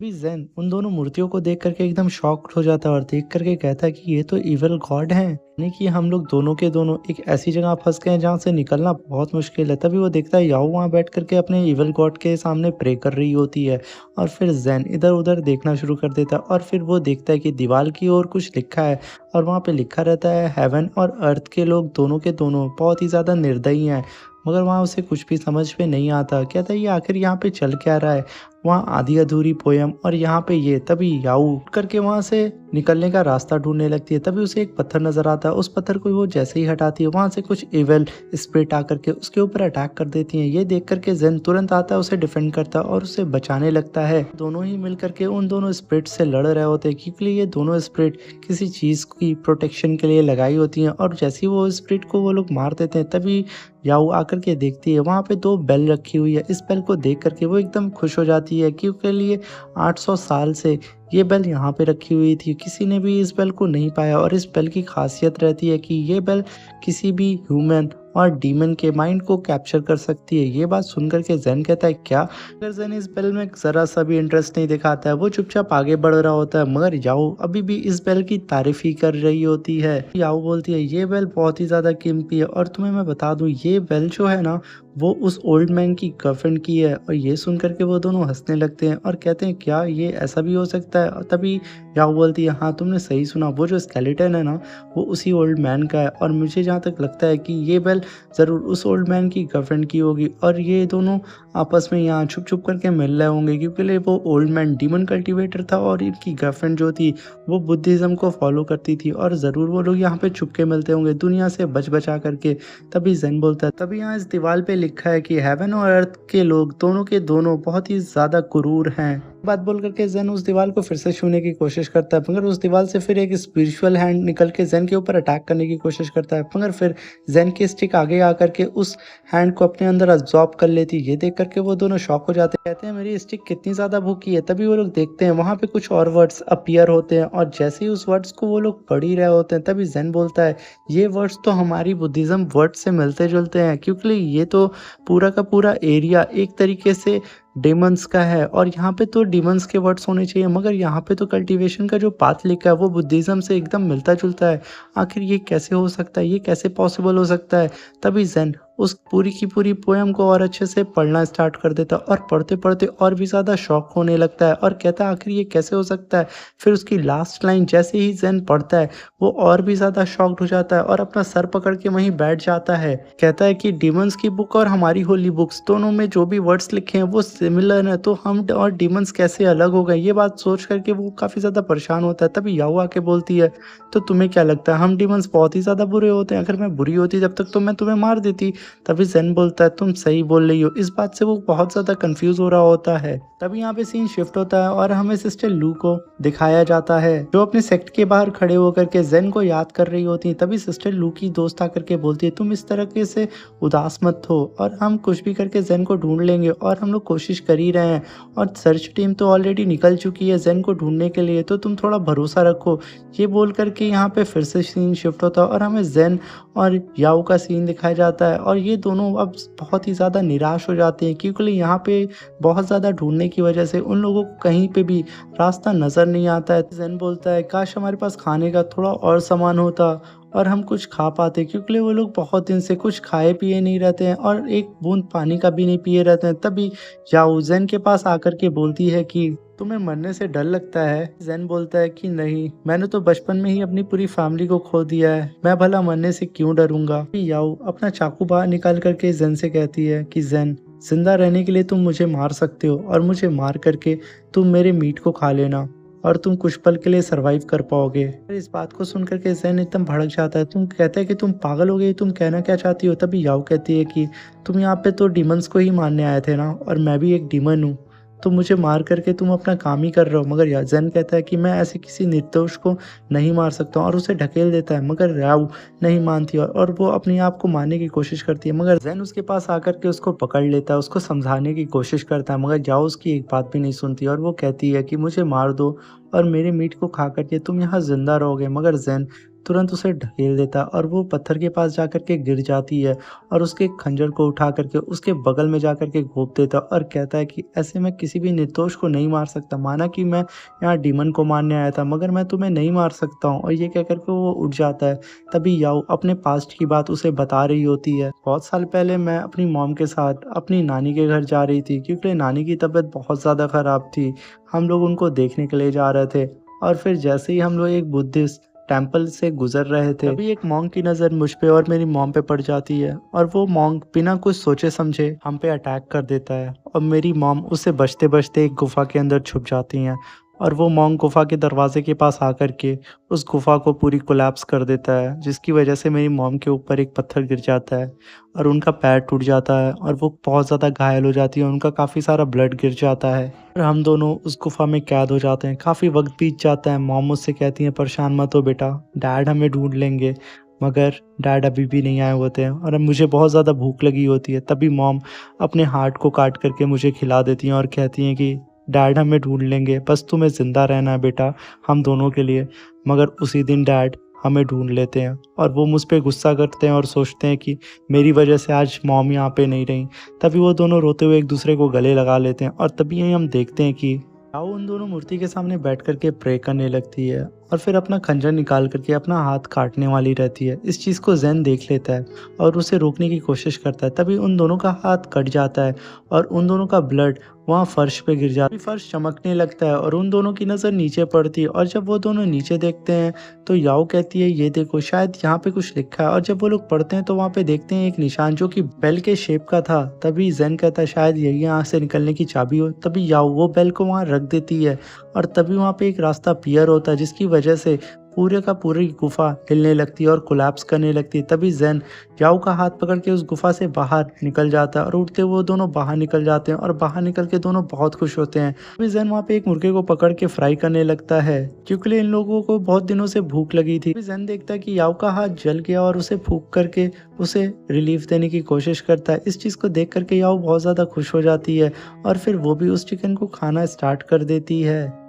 भी ज़ेन उन दोनों मूर्तियों को देख कर के एकदम शॉक्ड हो जाता है और देख कर के कहता है कि ये तो इविल गॉड हैं। यानी कि हम लोग दोनों के दोनों एक ऐसी जगह फँस गए हैं जहाँ से निकलना बहुत मुश्किल है। तभी वो देखता है याओ वहाँ बैठ कर के अपने इविल गॉड के सामने प्रे कर रही होती है और फिर ज़ेन इधर-उधर देखना शुरू कर देता है और फिर वो देखता है कि दीवार की ओर कुछ लिखा है और वहाँ पे लिखा रहता है हेवन और अर्थ के लोग दोनों के दोनों बहुत ही ज़्यादा निर्दयी हैं। मगर वहाँ उसे कुछ भी समझ में नहीं आता। कहता है ये आखिर यहाँ पे चल क्या रहा है? वहाँ आधी अधूरी पोयम और यहाँ पे ये। तभी याऊ उठ करके वहाँ से निकलने का रास्ता ढूंढने लगती है। तभी उसे एक पत्थर नजर आता है। उस पत्थर को वो जैसे ही हटाती है वहाँ से कुछ इविल स्पिरिट आकर के उसके ऊपर अटैक कर देती हैं। ये देख करके जेन तुरंत आता है, उसे डिफेंड करता है और उसे बचाने लगता है। दोनों ही मिल करके उन दोनों स्पिरिट से लड़ रहे होते हैं क्योंकि ये दोनों स्पिरिट किसी चीज की प्रोटेक्शन के लिए लगाई होती हैं और जैसे ही वो स्पिरिट को वो लोग मार देते हैं तभी याऊ आकर के देखती है वहाँ पे 2 बेल रखी हुई है। इस बेल को देख कर के वो एकदम खुश हो जाती है क्योंकि लिए 800 साल से ये बेल यहाँ पे रखी हुई थी। किसी ने भी इस बेल को नहीं पाया और इस बेल की खासियत रहती है कि ये बेल किसी भी ह्यूमन और डीमन के माइंड को कैप्चर कर सकती है। ये बात सुनकर के ज़ेन कहता है क्या? अगर ज़ेन इस बेल में ज़रा सा भी इंटरेस्ट नहीं दिखाता है, वो चुपचाप आगे बढ़ रहा होता है मगर याओ अभी भी इस बेल की तारीफ ही कर रही होती है। याओ बोलती है ये बेल बहुत ही ज़्यादा कीमती है और तुम्हें मैं बता दूँ ये बेल जो है ना वो उस ओल्ड मैन की गर्लफ्रेंड की है। और ये सुन कर के वो दोनों हँसने लगते हैं और कहते हैं क्या ये ऐसा भी हो सकता है? और तभी याओ बोलती है हाँ तुमने सही सुना, वो जो स्केलेटन है ना वो उसी ओल्ड मैन का है और मुझे जहाँ तक लगता है कि ये बेल ज़रूर उस ओल्ड मैन की गर्लफ्रेंड की होगी और ये दोनों आपस में यहाँ छुप-छुप करके मिल रहे होंगे क्योंकि ले वो ओल्ड मैन डीमन कल्टीवेटर था और इनकी गर्लफ्रेंड जो थी वो बुद्धिज़्म को फॉलो करती थी और ज़रूर वो लोग यहाँ पे छुप के मिलते होंगे दुनिया से बच-बचा करके। तभी ज़ेन बोलता है तभी यहाँ इस दीवार पे लिखा है कि हेवन और अर्थ के लोग दोनों के दोनों बहुत ही ज़्यादा क्रूर हैं। बात बोल करके ज़ेन उस दीवार को फिर से छूने की कोशिश करता है मगर उस दीवार से फिर एक स्पिरिचुअल हैंड निकल के ज़ेन के ऊपर अटैक करने की कोशिश करता है मगर फिर ज़ेन की स्टिक आगे आकर के उस हैंड को अपने अंदर अब्सॉर्ब कर लेती है। ये देख करके वो दोनों शॉक हो जाते हैं, कहते हैं मेरी स्टिक कितनी ज़्यादा भूखी है। तभी वो लोग देखते हैं वहाँ पे कुछ और वर्ड्स अपीयर होते हैं और जैसे ही उस वर्ड्स को वो लोग पढ़ ही रहे होते हैं तभी ज़ेन बोलता है ये वर्ड्स तो हमारी बुद्धिज़्म वर्ड से मिलते जुलते हैं क्योंकि ये तो पूरा का पूरा एरिया एक तरीके से डेमन्स का है और यहाँ पे तो डीमन्स के वर्ड्स होने चाहिए मगर यहाँ पे तो कल्टीवेशन का जो पाथ लिखा है वो बुद्धिज़्म से एकदम मिलता जुलता है। आखिर ये कैसे हो सकता है, ये कैसे पॉसिबल हो सकता है? तभी ज़ेन उस पूरी की पूरी पोयम को और अच्छे से पढ़ना स्टार्ट कर देता है और पढ़ते-पढ़ते और भी ज़्यादा शॉक होने लगता है और कहता है आखिर ये कैसे हो सकता है? फिर उसकी लास्ट लाइन जैसे ही ज़ेन पढ़ता है वो और भी ज़्यादा शॉक्ड हो जाता है और अपना सर पकड़ के वहीं बैठ जाता है। कहता है कि डीमन्स की बुक और हमारी होली बुक्स दोनों में जो भी वर्ड्स लिखे हैं वो सिमिलर है तो हम और डीमन्स कैसे अलग हो गए? ये बात सोच कर के वो काफ़ी ज़्यादा परेशान होता है। तभी याओ आके बोलती है तो तुम्हें क्या लगता है हम डीमन्स बहुत ही ज़्यादा बुरे होते हैं? अगर मैं बुरी होती तब तक तो मैं तुम्हें मार देती। तभी ज़ेन बोलता है तुम सही बोल रही हो। इस बात से वो बहुत ज़्यादा कंफ्यूज हो रहा होता है। तभी यहाँ पे सीन शिफ्ट होता है और हमें सिस्टर लू को दिखाया जाता है जो अपने सेक्ट के बाहर खड़े होकर के ज़ेन को याद कर रही होती है। तभी सिस्टर लू की दोस्त आकर के बोलती है तुम इस तरीके से उदास मत हो और हम कुछ भी करके ज़ेन को ढूंढ लेंगे और हम लोग कोशिश कर ही रहे हैं और सर्च टीम तो ऑलरेडी निकल चुकी है ज़ेन को ढूंढने के लिए, तो तुम थोड़ा भरोसा रखो। ये बोल करके यहाँ पे फिर से सीन शिफ्ट होता है और हमें ज़ेन और याओ का सीन दिखाया जाता है और ये दोनों अब बहुत ही ज़्यादा निराश हो जाते हैं क्योंकि यहाँ पे बहुत ज़्यादा ढूंढने की वजह से उन लोगों को कहीं पे भी रास्ता नज़र नहीं आता है। ज़ेन बोलता है काश हमारे पास खाने का थोड़ा और सामान होता और हम कुछ खा पाते क्योंकि वो लोग बहुत दिन से कुछ खाए पिए नहीं रहते हैं और एक बूंद पानी का भी नहीं पिए रहते हैं। तभी याओ ज़ेन के पास आकर के बोलती है कि तुम्हें मरने से डर लगता है? ज़ेन बोलता है कि नहीं, मैंने तो बचपन में ही अपनी पूरी फैमिली को खो दिया है, मैं भला मरने से क्यों डरूंगा। याओ अपना चाकू बाहर निकाल करके ज़ेन से कहती है कि ज़ेन जिंदा रहने के लिए तुम मुझे मार सकते हो और मुझे मार करके तुम मेरे मीट को खा लेना और तुम कुछ पल के लिए सरवाइव कर पाओगे। इस बात को सुनकर के ज़ेन एकदम भड़क जाता है। तुम कहते हैं कि तुम पागल हो गई, तुम कहना क्या चाहती हो? तभी याओ कहती है कि तुम यहाँ पे तो डीमंस को ही मारने आए थे ना और मैं भी एक डीमन हूँ, तो मुझे मार करके तुम अपना काम ही कर रहे हो। मगर या ज़ेन कहता है कि मैं ऐसे किसी निर्दोष को नहीं मार सकता और उसे ढकेल देता है मगर याओ नहीं मानती और वो अपने आप को मारने की कोशिश करती है मगर ज़ेन उसके पास आकर के उसको पकड़ लेता है, उसको समझाने की कोशिश करता है मगर याओ उसकी एक बात भी नहीं सुनती और वो कहती है कि मुझे मार दो और मेरे मीट को खा करके तुम यहाँ जिंदा रहोगे। मगर ज़ेन तुरंत उसे ढकेल देता है और वो पत्थर के पास जाकर के गिर जाती है और उसके खंजर को उठा करके उसके बगल में जाकर के घोंप देता है और कहता है कि ऐसे मैं किसी भी निर्दोष को नहीं मार सकता। माना कि मैं यहाँ डीमन को मारने आया था, मगर मैं तुम्हें नहीं मार सकता हूँ। और ये कह कर के वो उठ जाता है। तभी याओ अपने पास्ट की बात उसे बता रही होती है। बहुत साल पहले मैं अपनी मॉम के साथ अपनी नानी के घर जा रही थी, क्योंकि नानी की तबीयत बहुत ज़्यादा ख़राब थी। हम लोग उनको देखने के लिए जा रहे थे और फिर जैसे ही हम लोग एक बुद्धिस्ट टेम्पल से गुजर रहे थे, तभी एक मॉन्क की नज़र मुझ पे और मेरी मॉम पे पड़ जाती है और वो मॉन्क बिना कुछ सोचे समझे हम पे अटैक कर देता है और मेरी मॉम उससे बचते बचते एक गुफा के अंदर छुप जाती हैं। और वो मॉन्क गुफा के दरवाजे के पास आकर के उस गुफा को पूरी कोलैप्स कर देता है, जिसकी वजह से मेरी मॉम के ऊपर एक पत्थर गिर जाता है और उनका पैर टूट जाता है और वो बहुत ज़्यादा घायल हो जाती है। उनका काफ़ी सारा ब्लड गिर जाता है और हम दोनों उस गुफा में कैद हो जाते हैं। काफ़ी वक्त बीत जाता है। मॉम मुझसे कहती हैं, परेशान मत हो बेटा, डैड हमें ढूंढ लेंगे। मगर डैड अभी भी नहीं आए होते हैं और अब मुझे बहुत ज़्यादा भूख लगी होती है। तभी मॉम अपने हार्ट को काट करके मुझे खिला देती हैं और कहती हैं कि डैड हमें ढूंढ लेंगे, बस तुम्हें ज़िंदा रहना है बेटा, हम दोनों के लिए। मगर उसी दिन डैड हमें ढूंढ लेते हैं और वो मुझ पे गुस्सा करते हैं और सोचते हैं कि मेरी वजह से आज मॉम यहाँ पे नहीं रही। तभी वो दोनों रोते हुए एक दूसरे को गले लगा लेते हैं और तभी यहीं हम देखते हैं कि आओ उन दोनों मूर्ति के सामने बैठ करके प्रे करने लगती है और फिर अपना खंजर निकाल करके अपना हाथ काटने वाली रहती है। इस चीज़ को ज़ेन देख लेता है और उसे रोकने की कोशिश करता है। तभी उन दोनों का हाथ कट जाता है और उन दोनों का ब्लड वहाँ फर्श पे गिर जाता है। फर्श चमकने लगता है और उन दोनों की नज़र नीचे पड़ती है और जब वो दोनों नीचे देखते हैं तो याओ कहती है, ये देखो शायद यहाँ पे कुछ लिखा है। और जब वो लोग पढ़ते हैं तो वहाँ पे देखते हैं एक निशान जो कि बेल के शेप का था। तभी ज़ेन कहता है शायद यही यहाँ से निकलने की चाबी हो। तभी याओ वो बेल को वहाँ रख देती है और तभी वहाँ पे एक रास्ता पीयर होता है, जिसकी वजह से पूरे का पूरी गुफा हिलने लगती है और कोलैप्स करने लगती है। तभी ज़ेन याओ का हाथ पकड़ के उस गुफा से बाहर निकल जाता है और उठते वो दोनों बाहर निकल जाते हैं और बाहर निकल के दोनों बहुत खुश होते हैं। तभी ज़ेन वहाँ पे एक मुर्गे को पकड़ के फ्राई करने लगता है, क्योंकि इन लोगों को बहुत दिनों से भूख लगी थी। तभी ज़ेन देखता है कि याओ का हाथ जल गया और उसे फूंक करके उसे रिलीफ देने की कोशिश करता है। इस चीज़ को देख करके याओ बहुत ज़्यादा खुश हो जाती है और फिर वो भी उस चिकन को खाना स्टार्ट कर देती है।